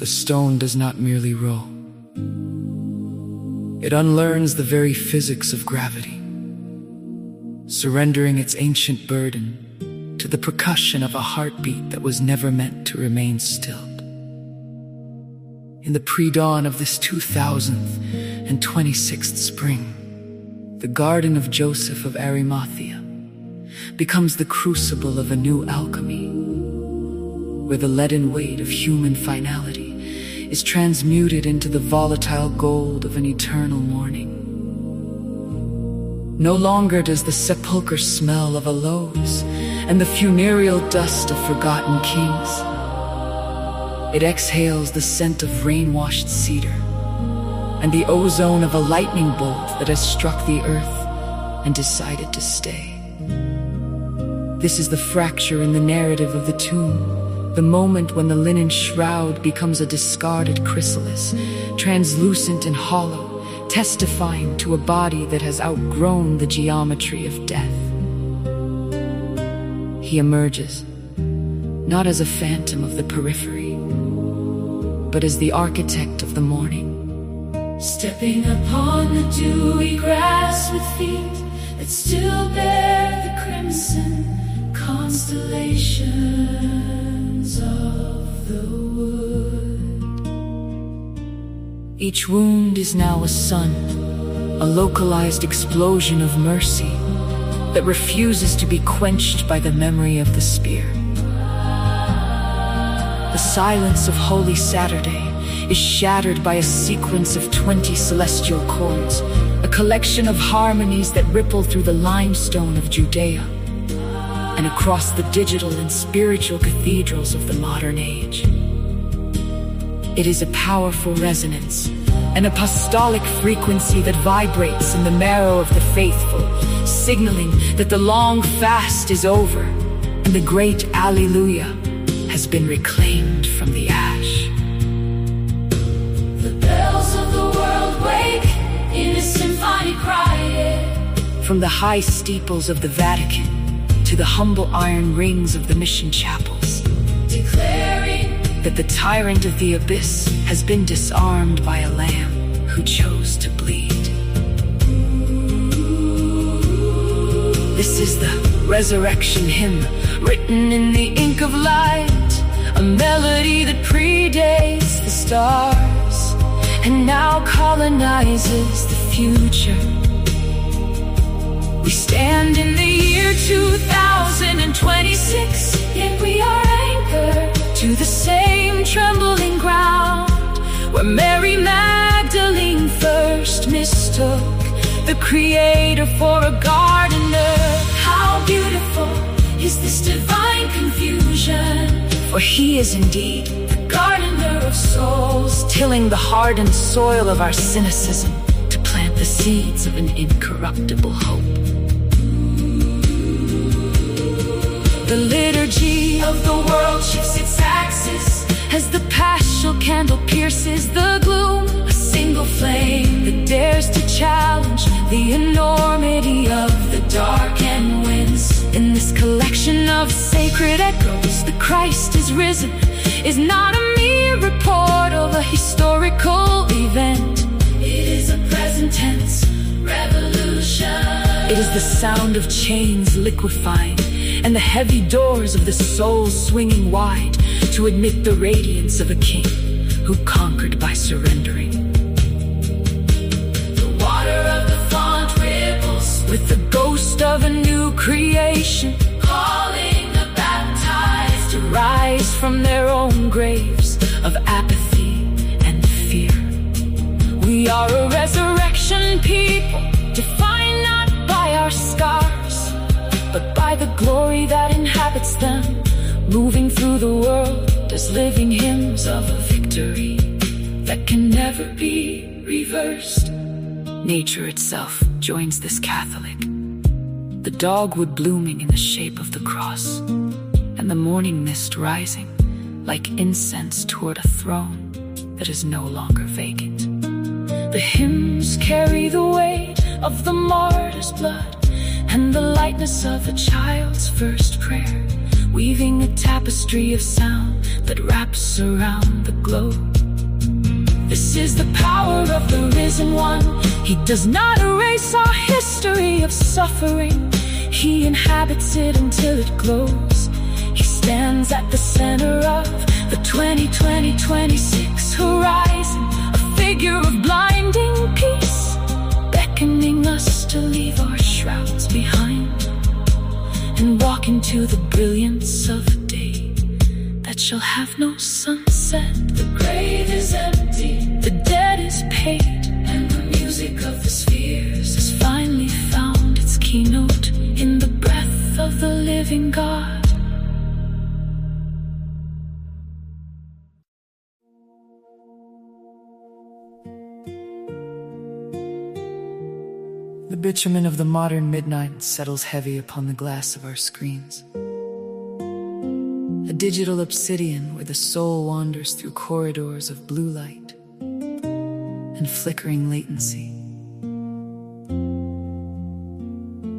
the stone does not merely roll. It unlearns the very physics of gravity, surrendering its ancient burden to the percussion of a heartbeat that was never meant to remain stilled. In the pre-dawn of this 2026th spring, the garden of Joseph of Arimathea becomes the crucible of a new alchemy, where the leaden weight of human finality is transmuted into the volatile gold of an eternal morning. No longer does the sepulchre smell of aloes and the funereal dust of forgotten kings. It exhales the scent of rain-washed cedar and the ozone of a lightning bolt that has struck the earth and decided to stay. This is the fracture in the narrative of the tomb, the moment when the linen shroud becomes a discarded chrysalis, translucent and hollow, testifying to a body that has outgrown the geometry of death. He emerges, not as a phantom of the periphery, but as the architect of the morning. Stepping upon the dewy grass with feet that still bear the crimson constellations of the wood. Each wound is now a sun, a localized explosion of mercy that refuses to be quenched by the memory of the spear. The silence of Holy Saturday is shattered by a sequence of 20 celestial chords, a collection of harmonies that ripple through the limestone of Judea and across the digital and spiritual cathedrals of the modern age. It is a powerful resonance, an apostolic frequency that vibrates in the marrow of the faithful, signaling that the long fast is over and the great Alleluia has been reclaimed from the ash. The bells of the world wake in a symphonic cry. From the high steeples of the Vatican to the humble iron rings of the mission chapels, declaring that the tyrant of the abyss has been disarmed by a lamb who chose to bleed. This is the resurrection hymn, written in the ink of light, a melody that predates the stars and now colonizes the future. We stand in the year 2026, yet we are anchored to the same trembling ground where Mary Magdalene first mistook the Creator for a gardener. How beautiful is this divine confusion, for He is indeed the gardener of souls, tilling the hardened soil of our cynicism to plant the seeds of an incorruptible hope. The liturgy of the world shifts its axis as the paschal candle pierces the gloom, a single flame that dares to challenge the enormity of the dark and wins. In this collection of sacred echoes, the Christ is risen is not a mere report of a historical event. It is a present tense revolution. It is the sound of chains liquefying and the heavy doors of the soul swinging wide to admit the radiance of a king who conquered by surrendering. The water of the font ripples with the ghost of a new creation, calling the baptized to rise from their own graves of apathy and fear. We are a resurrection people, defined not by our scars, but by the glory that inhabits them, moving through the world as living hymns of a victory that can never be reversed. Nature itself joins this Catholic, the dogwood blooming in the shape of the cross, and the morning mist rising like incense toward a throne that is no longer vacant. The hymns carry the weight of the martyr's blood and the lightness of a child's first prayer. weaving a tapestry of sound that wraps around the globe. This is the power of the risen one. He does not erase our history of suffering. He inhabits it until it glows. He stands at the center of the 2020-26 horizon, a figure of blinding peace, beckoning us to leave our shrouds behind and walk into the brilliance of day that shall have no sunset. The grave is empty, the dead is paid, and the music of the spheres has finally found its keynote in the breath of the living God. The bitumen of the modern midnight settles heavy upon the glass of our screens. A digital obsidian where the soul wanders through corridors of blue light and flickering latency.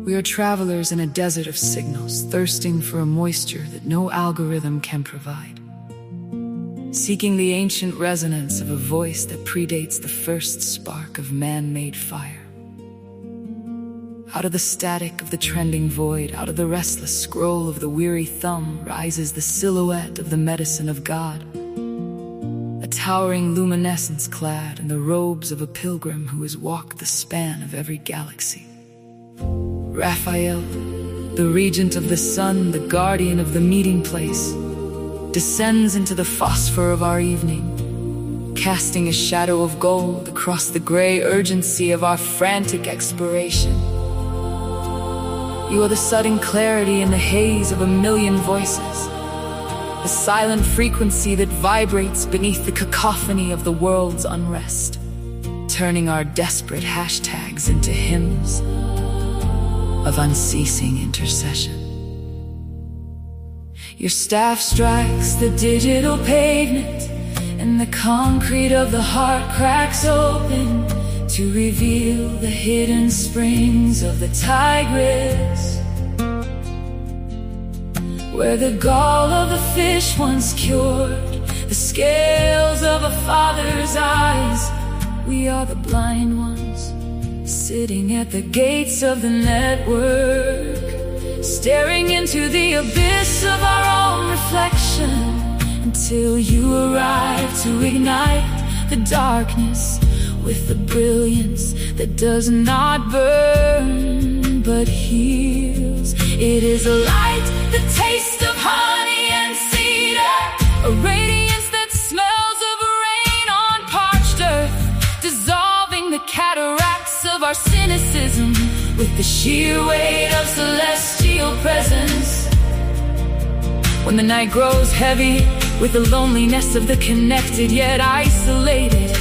We are travelers in a desert of signals, thirsting for a moisture that no algorithm can provide, seeking the ancient resonance of a voice that predates the first spark of man-made fire. Out of the static of the trending void, out of the restless scroll of the weary thumb, rises the silhouette of the medicine of God, a towering luminescence clad in the robes of a pilgrim who has walked the span of every galaxy. Raphael, the regent of the sun, the guardian of the meeting place, descends into the phosphor of our evening, casting a shadow of gold across the gray urgency of our frantic exploration. You are the sudden clarity in the haze of a million voices, the silent frequency that vibrates beneath the cacophony of the world's unrest, turning our desperate hashtags into hymns of unceasing intercession. Your staff strikes the digital pavement, and the concrete of the heart cracks open to reveal the hidden springs of the Tigris, where the gall of the fish once cured the scales of a father's eyes. We are the blind ones, sitting at the gates of the network, staring into the abyss of our own reflection, until you arrive to ignite the darkness with the brilliance that does not burn but heals. It is a light, the taste of honey and cedar, a radiance that smells of rain on parched earth, dissolving the cataracts of our cynicism with the sheer weight of celestial presence. When the night grows heavy with the loneliness of the connected yet isolated,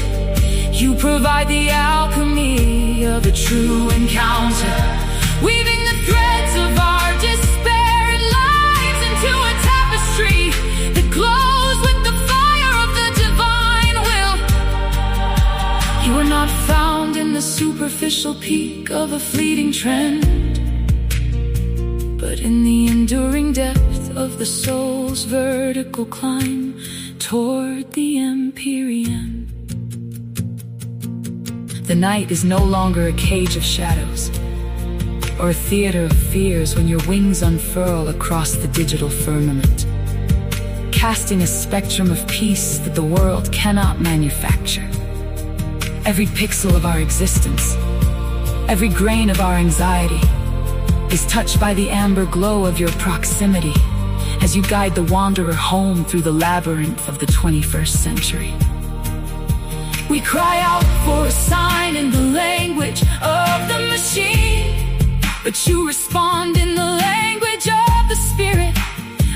you provide the alchemy of a true encounter, weaving the threads of our disparate lives into a tapestry that glows with the fire of the divine will. You are not found in the superficial peak of a fleeting trend, but in the enduring depth of the soul's vertical climb toward the empyrean. The night is no longer a cage of shadows or a theater of fears when your wings unfurl across the digital firmament, casting a spectrum of peace that the world cannot manufacture. Every pixel of our existence, every grain of our anxiety is touched by the amber glow of your proximity as you guide the wanderer home through the labyrinth of the 21st century. We cry out for a sign in the language of the machine, but you respond in the language of the spirit,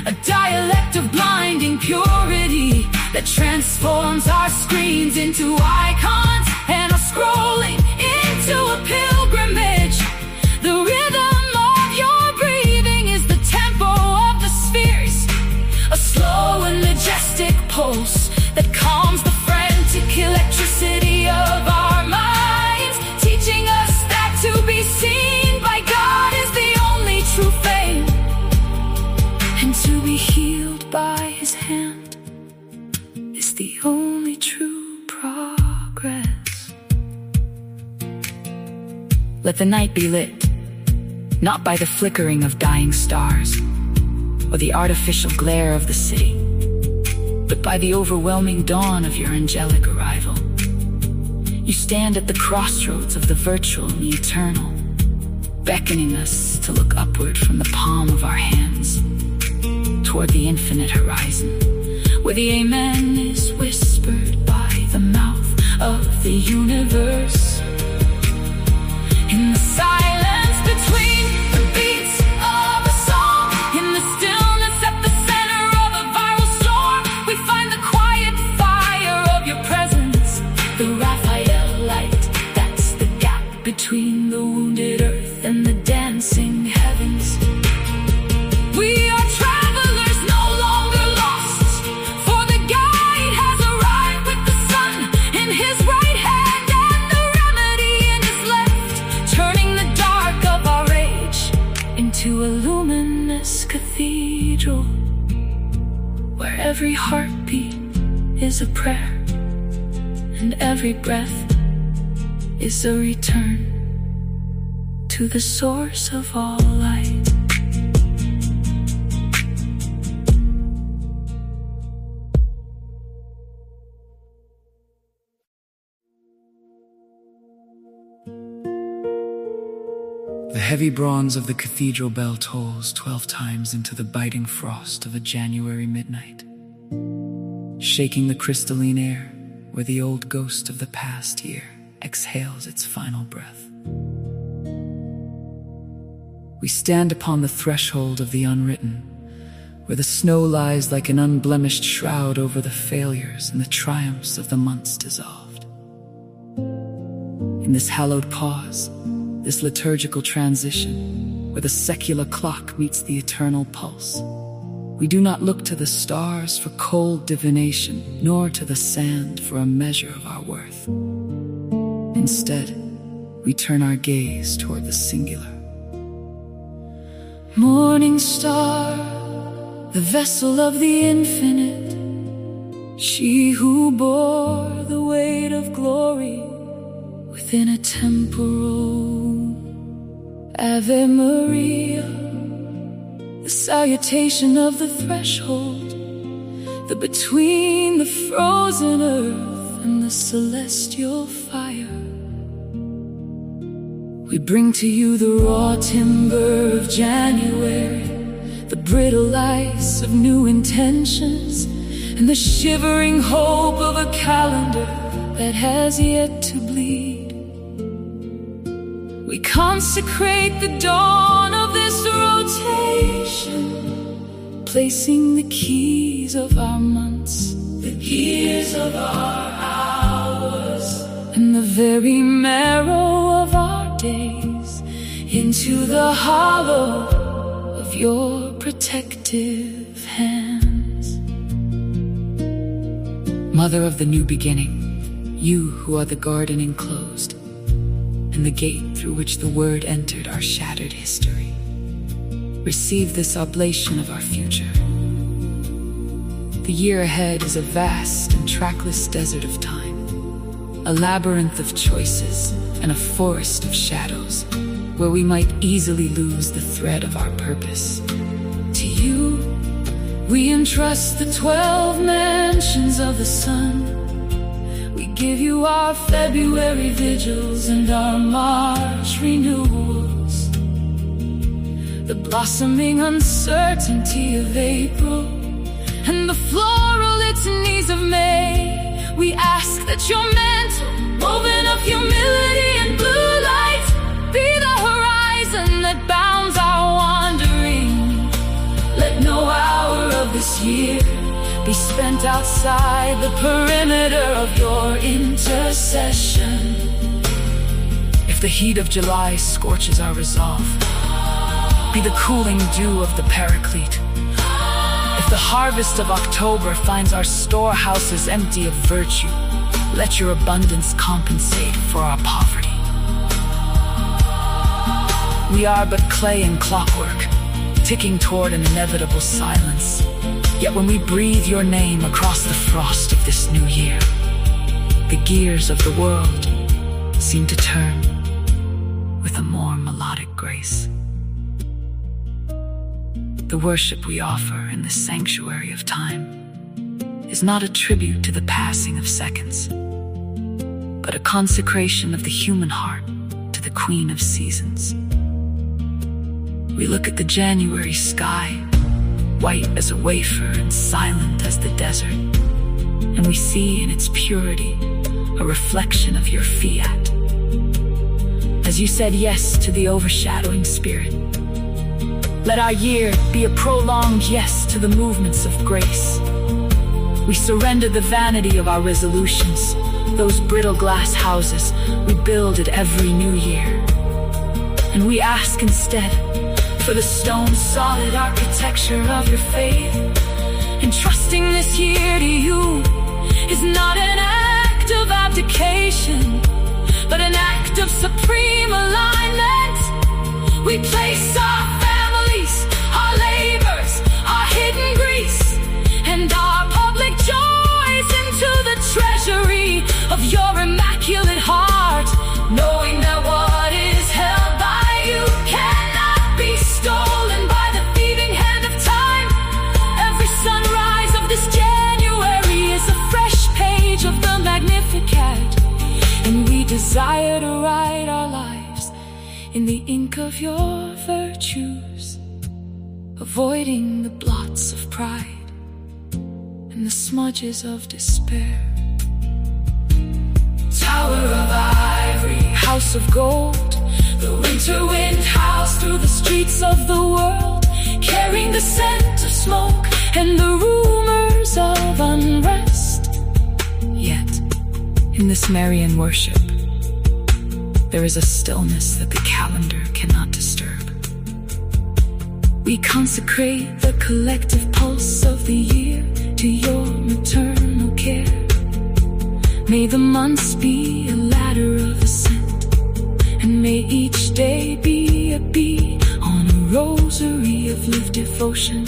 a dialect of blinding purity that transforms our screens into icons and our scrolling into a pilgrimage. The rhythm of your breathing is the tempo of the spheres, a slow and majestic pulse that calms the frantic electricity of our minds, teaching us that to be seen by God is the only true fame, and to be Let the night be lit, not by the flickering of dying stars or the artificial glare of the city, but by the overwhelming dawn of your angelic arrival. You stand at the crossroads of the virtual and the eternal, beckoning us to look upward from the palm of our hands toward the infinite horizon, where the Amen is whispered by the mouth of the universe. In the silence between the beats of a song, in the stillness at the center of a viral storm, we find the quiet fire of your presence, the Raphael light. That's the gap between the wounded earth and the dancing heavens. We are travelers, no longer lost, for the guide has arrived with the sun in his right hand and the remedy in his left, turning the dark of our age into a luminous cathedral, where every heartbeat is a prayer and every breath is a return to the source of all light. The heavy bronze of the cathedral bell tolls 12 times into the biting frost of a January midnight, shaking the crystalline air where the old ghost of the past year exhales its final breath. We stand upon the threshold of the unwritten, where the snow lies like an unblemished shroud over the failures and the triumphs of the months dissolved. In this hallowed pause, this liturgical transition, where the secular clock meets the eternal pulse, we do not look to the stars for cold divination, nor to the sand for a measure of our worth. Instead, we turn our gaze toward the singular. Morning star, the vessel of the infinite, she who bore the weight of glory within a temporal. Ave Maria, the salutation of the threshold, the between the frozen earth and the celestial fire. We bring to you the raw timber of January, the brittle ice of new intentions, and the shivering hope of a calendar that has yet to bleed. We consecrate the dawn of this rotation, placing the keys of our months, the gears of our hours, and the very marrow of our days into the hollow of your protective hands. Mother of the new beginning, you who are the garden enclosed, and the gate through which the word entered our shattered history, receive this oblation of our future. The year ahead is a vast and trackless desert of time, a labyrinth of choices and a forest of shadows, where we might easily lose the thread of our purpose. To you, we entrust the 12 mansions of the sun. We give you our February vigils and our March renewals, the blossoming uncertainty of April and the floral litanies of May. We ask that your mantle, woven of humility and blue light, be the horizon that bounds our wandering. Let no hour of this year be spent outside the perimeter of your intercession. If the heat of July scorches our resolve, be the cooling dew of the Paraclete. If the harvest of October finds our storehouses empty of virtue, let your abundance compensate for our poverty. We are but clay and clockwork, ticking toward an inevitable silence. Yet when we breathe your name across the frost of this new year, the gears of the world seem to turn with a melodic grace. The worship we offer in this sanctuary of time is not a tribute to the passing of seconds, but a consecration of the human heart to the Queen of Seasons. We look at the January sky, white as a wafer and silent as the desert, and we see in its purity a reflection of your fiat. As you said yes to the overshadowing spirit, let our year be a prolonged yes to the movements of grace. We surrender the vanity of our resolutions, those brittle glass houses we build at every new year. And we ask instead for the stone solid architecture of your faith. And trusting this year to you is not an act of abdication, but an act of supreme alignment. We place our families, our labors, our hidden griefs, and our public joys into the treasury of your immaculate heart, knowing that what is held by you cannot be stolen by the thieving hand of time. Every sunrise of this January is a fresh page of the Magnificat, and we desire to write our lives in the ink of your virtues, avoiding the blots of pride and the smudges of despair. Tower of ivory, house of gold, the winter wind howls through the streets of the world, carrying the scent of smoke and the rumors of unrest. Yet, in this Marian worship, there is a stillness that the calendar cannot disturb. We consecrate the collective pulse of the year to your maternal care. May the months be a ladder of ascent, and may each day be a bead on a rosary of lived devotion.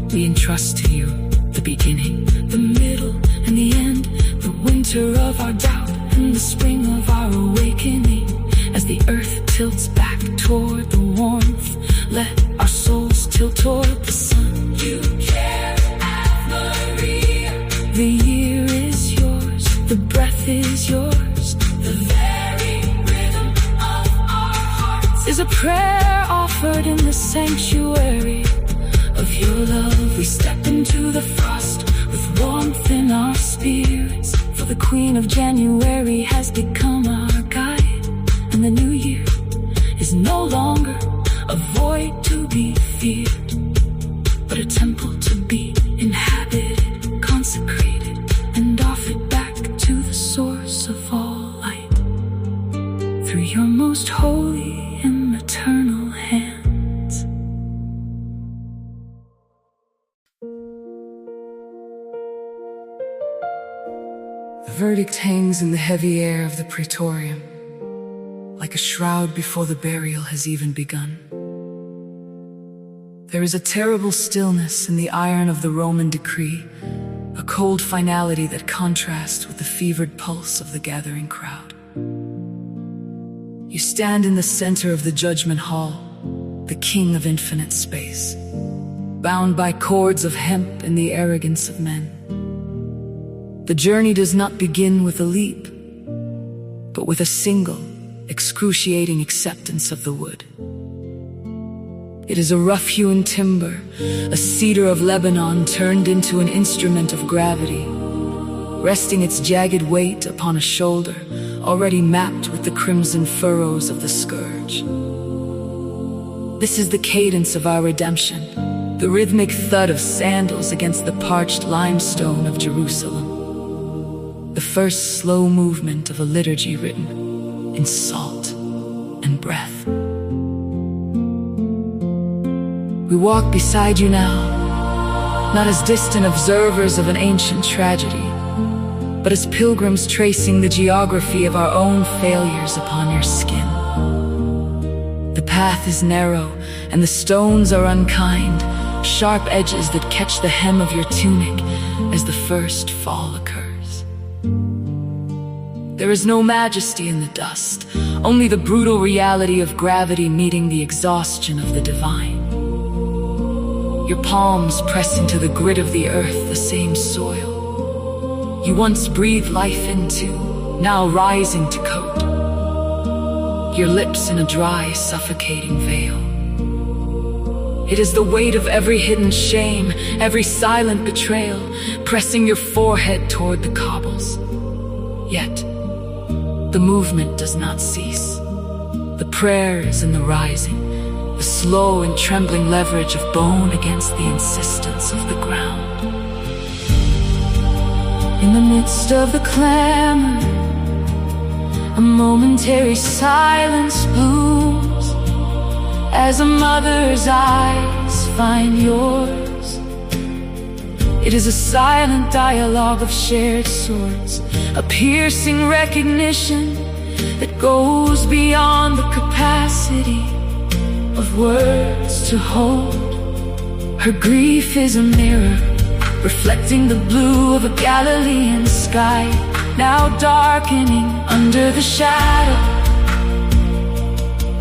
We entrust to you the beginning, the middle, and the end, the winter of our doubt and the spring of our awakening. As the earth tilts back toward the warmth, let our souls tilt toward the sun. You care, Maria. The year is yours, the breath is yours, the very rhythm of our hearts is a prayer offered in the sanctuary of your love. We step into the frost with warmth in our spirits, for the Queen of January has become our guide, and the new year is no longer a void to be feared, but a temple to be inhabited, consecrated, and offered back to the source of all light through your most holy and maternal hands. The verdict hangs in the heavy air of the praetorium, like a shroud before the burial has even begun. There is a terrible stillness in the iron of the Roman decree, a cold finality that contrasts with the fevered pulse of the gathering crowd. You stand in the center of the judgment hall, the king of infinite space, bound by cords of hemp and the arrogance of men. The journey does not begin with a leap, but with a single, excruciating acceptance of the wood. It is a rough-hewn timber, a cedar of Lebanon turned into an instrument of gravity, resting its jagged weight upon a shoulder already mapped with the crimson furrows of the scourge. This is the cadence of our redemption, the rhythmic thud of sandals against the parched limestone of Jerusalem, the first slow movement of a liturgy written in salt and breath. We walk beside you now, not as distant observers of an ancient tragedy, but as pilgrims tracing the geography of our own failures upon your skin. The path is narrow, and the stones are unkind, sharp edges that catch the hem of your tunic as the first fall occurs. There is no majesty in the dust, only the brutal reality of gravity meeting the exhaustion of the divine. Your palms press into the grit of the earth, the same soil you once breathed life into, now rising to coat your lips in a dry, suffocating veil. It is the weight of every hidden shame, every silent betrayal, pressing your forehead toward the cobbles. Yet, the movement does not cease. The prayers and the rising, the slow and trembling leverage of bone against the insistence of the ground. In the midst of the clamor, a momentary silence blooms as a mother's eyes find yours. It is a silent dialogue of shared swords, a piercing recognition that goes beyond the capacity of words to hold. Her grief is a mirror, reflecting the blue of a Galilean sky, now darkening under the shadow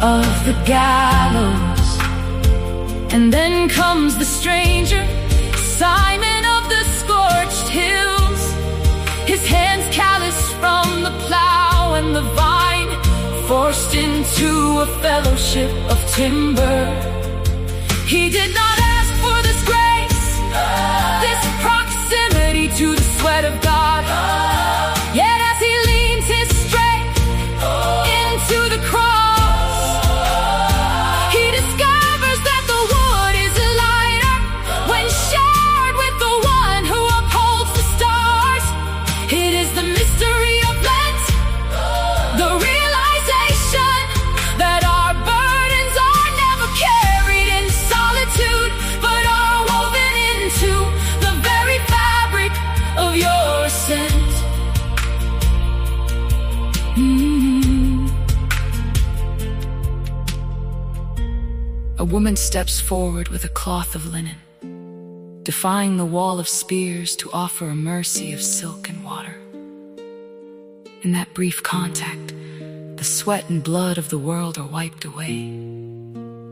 of the gallows. And then comes the stranger, Simon of the scorched hills, his hands calloused from the plow and the vine, forced into a fellowship of timber. He did not ask for this grace, this proximity to the sweat of God. Yet as he leans his strength into the cross, he discovers that the wood is lighter when shared with the one who upholds the stars. It is the mystery of Lent, the realization that our burdens are never carried in solitude, but are woven into the very fabric of your scent. A woman steps forward with a cloth of linen, defying the wall of spears to offer a mercy of silk and water. In that brief contact, the sweat and blood of the world are wiped away,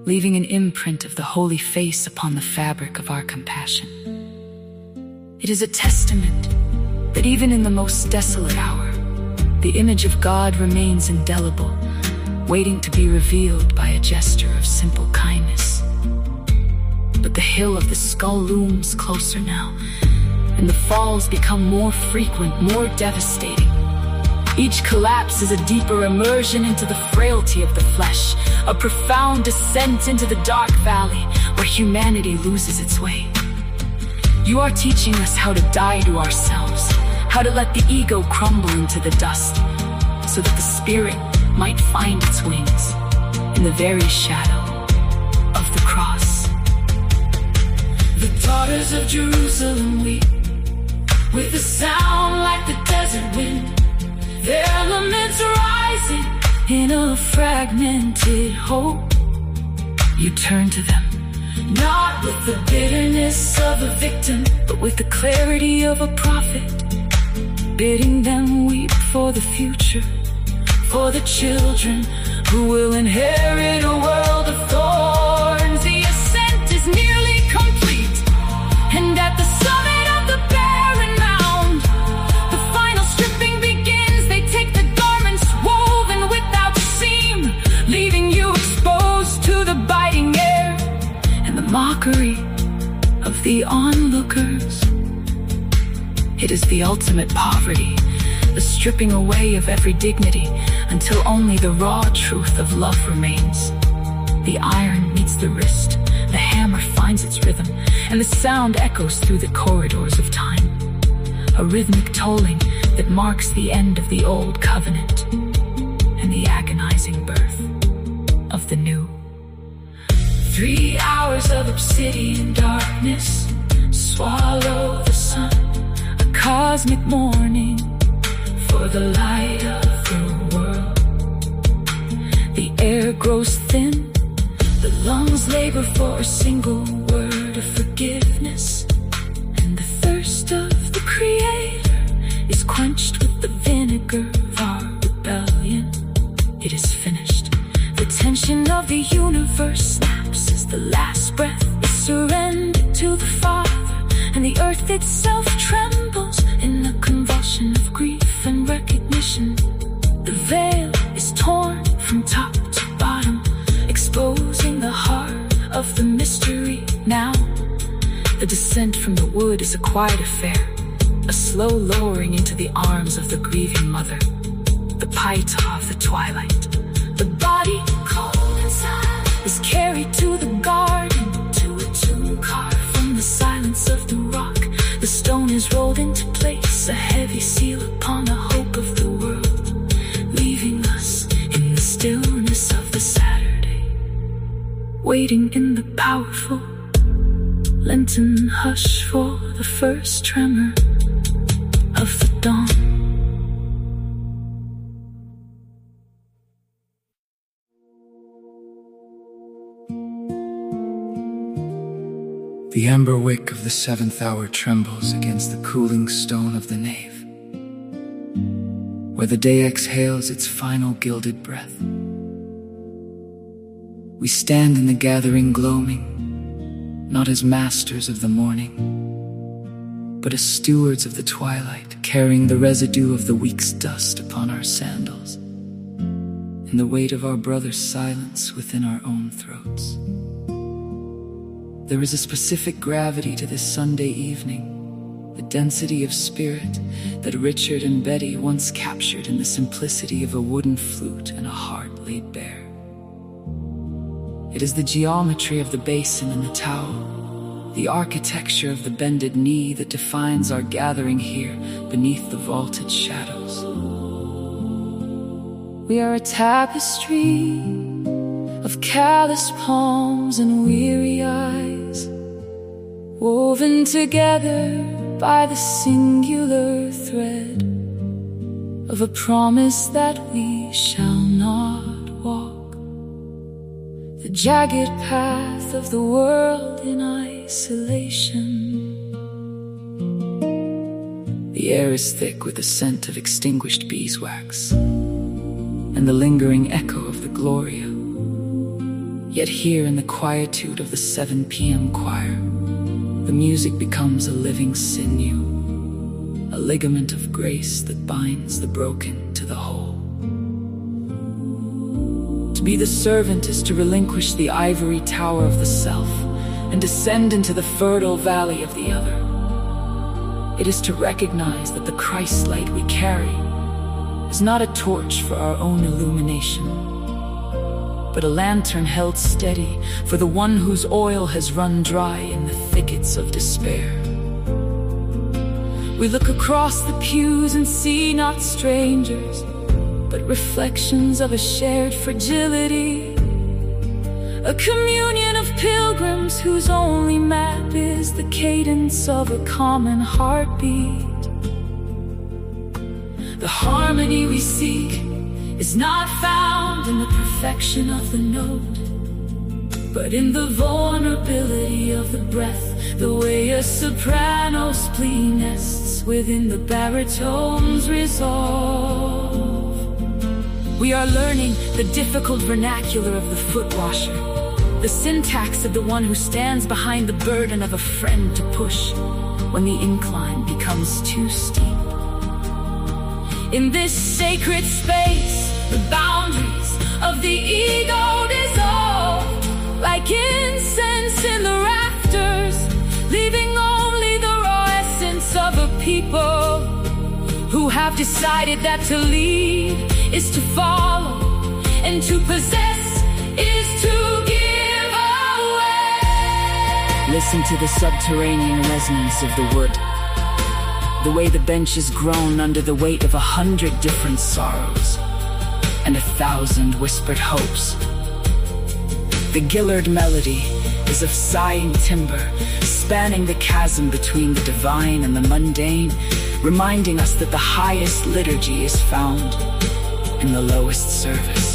leaving an imprint of the holy face upon the fabric of our compassion. It is a testament that even in the most desolate hour, the image of God remains indelible, waiting to be revealed by a gesture of simple kindness. But the hill of the skull looms closer now, and the falls become more frequent, more devastating. Each collapse is a deeper immersion into the frailty of the flesh, a profound descent into the dark valley where humanity loses its way. You are teaching us how to die to ourselves, how to let the ego crumble into the dust, so that the spirit might find its wings in the very shadow of the cross. The daughters of Jerusalem weep with a sound like the desert wind, their laments rising In a fragmented hope, You turn to them, not with the bitterness of a victim, but with the clarity of a prophet, bidding them weep for the future, for the children who will inherit a world of thorns. The ascent is nearly complete, and at the summit of the barren mound, the final stripping begins. They take the garments woven without seam, leaving you exposed to the biting air and the mockery of the onlookers. It is the ultimate poverty, the stripping away of every dignity, until only the raw truth of love remains. The iron meets the wrist, the hammer finds its rhythm, and the sound echoes through the corridors of time. A rhythmic tolling that marks the end of the old covenant and the agonizing birth of the new. 3 hours of obsidian darkness swallow the sun, a cosmic morning for the light of the world. The air grows thin, the lungs labor for a single word of forgiveness, and the thirst of the Creator is quenched with the vinegar of our rebellion. It is finished. expansion of the universe snaps as the last breath is surrendered to the Father, and the earth itself trembles in a convulsion of grief and recognition. The veil is torn from top to bottom, exposing the heart of the mystery. Now, the descent from the wood is a quiet affair, a slow lowering into the arms of the grieving mother, the Paita of the twilight. The body, cold and sad, is carried to the garden, to a tomb carved from the silence of the rock. The stone is rolled into place, a heavy seal upon the hope of the world, leaving us in the stillness of the Saturday, waiting in the powerful Lenten hush for the first tremor of the dawn. The amber wick of the 7th hour trembles against the cooling stone of the nave, where the day exhales its final gilded breath. We stand in the gathering gloaming, not as masters of the morning, but as stewards of the twilight, carrying the residue of the week's dust upon our sandals, and the weight of our brother's silence within our own throats. There is a specific gravity to this Sunday evening, the density of spirit that Richard and Betty once captured in the simplicity of a wooden flute and a heart laid bare. It is the geometry of the basin and the towel, the architecture of the bended knee that defines our gathering here beneath the vaulted shadows. We are a tapestry of callous palms and weary eyes, woven together by the singular thread of a promise that we shall not walk the jagged path of the world in isolation. The air is thick with the scent of extinguished beeswax and the lingering echo of the Gloria. Yet here in the quietude of the 7 p.m. choir, the music becomes a living sinew, a ligament of grace that binds the broken to the whole. To be the servant is to relinquish the ivory tower of the self and descend into the fertile valley of the other. It is to recognize that the Christ light we carry is not a torch for our own illumination, but a lantern held steady for the one whose oil has run dry in the thickets of despair. We look across the pews and see not strangers, but reflections of a shared fragility, a communion of pilgrims whose only map is the cadence of a common heartbeat. The harmony we seek is not found in the perfection of the note, but in the vulnerability of the breath, the way a soprano's plea nests within the baritone's resolve. We are learning the difficult vernacular of the foot washer, the syntax of the one who stands behind the burden of a friend to push when the incline becomes too steep. In this sacred space, the boundaries of the ego dissolve like incense in the rafters, leaving only the raw essence of a people who have decided that to lead is to follow, and to possess is to give away. Listen to the subterranean resonance of the wood, the way the benches groan under the weight of 100 different sorrows and 1,000 whispered hopes. The Gillard melody is of sighing timber, spanning the chasm between the divine and the mundane, reminding us that the highest liturgy is found in the lowest service.